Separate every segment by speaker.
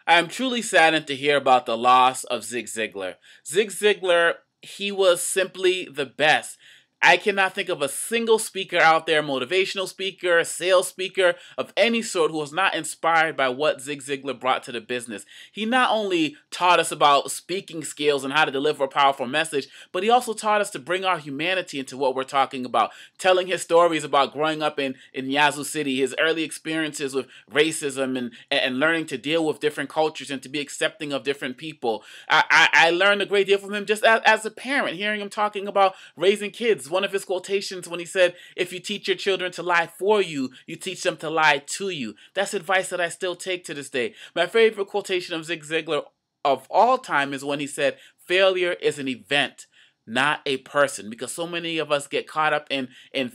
Speaker 1: I am truly saddened to hear about the loss of Zig Ziglar. Zig Ziglar, he was simply the best. I cannot think of a single speaker out there, motivational speaker, sales speaker of any sort, who was not inspired by what Zig Ziglar brought to the business. He not only taught us about speaking skills and how to deliver a powerful message, but he also taught us to bring our humanity into what we're talking about. Telling his stories about growing up in Yazoo City, his early experiences with racism and learning to deal with different cultures and to be accepting of different people. I learned a great deal from him just as a parent, hearing him talking about raising kids. One of his quotations when he said, if you teach your children to lie for you, you teach them to lie to you. That's advice that I still take to this day. My favorite quotation of Zig Ziglar of all time is when he said, failure is an event, not a person, because so many of us get caught up in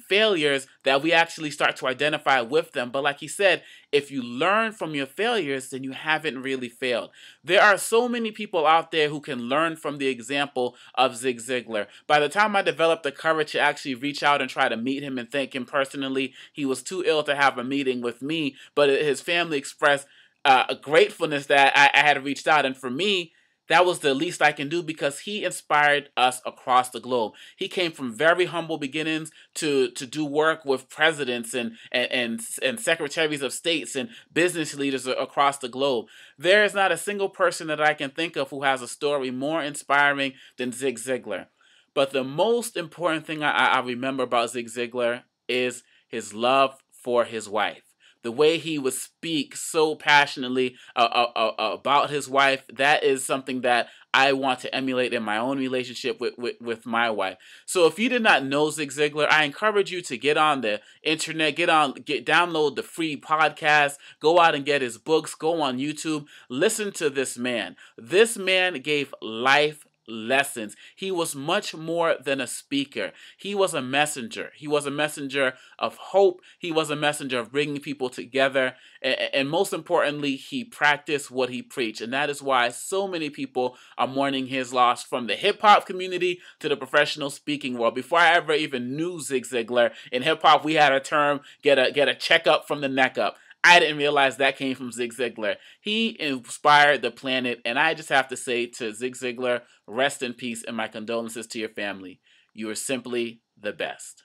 Speaker 1: failures that we actually start to identify with them. But like he said, if you learn from your failures, then you haven't really failed. There are so many people out there who can learn from the example of Zig Ziglar. By the time I developed the courage to actually reach out and try to meet him and thank him personally, he was too ill to have a meeting with me, but his family expressed a gratefulness that I had reached out. And for me, that was the least I can do, because he inspired us across the globe. He came from very humble beginnings to do work with presidents and secretaries of states and business leaders across the globe. There is not a single person that I can think of who has a story more inspiring than Zig Ziglar. But the most important thing I remember about Zig Ziglar is his love for his wife. The way he would speak so passionately about his wife, that is something that I want to emulate in my own relationship with my wife. So if you did not know Zig Ziglar, I encourage you to get on the internet, download the free podcast, go out and get his books, go on YouTube, listen to this man. This man gave life lessons. He was much more than a speaker. He was a messenger. He was a messenger of hope. He was a messenger of bringing people together. And most importantly, he practiced what he preached. And that is why so many people are mourning his loss, from the hip-hop community to the professional speaking world. Before I ever even knew Zig Ziglar, in hip-hop we had a term, get a checkup from the neck up. I didn't realize that came from Zig Ziglar. He inspired the planet, and I just have to say to Zig Ziglar, rest in peace, and my condolences to your family. You are simply the best.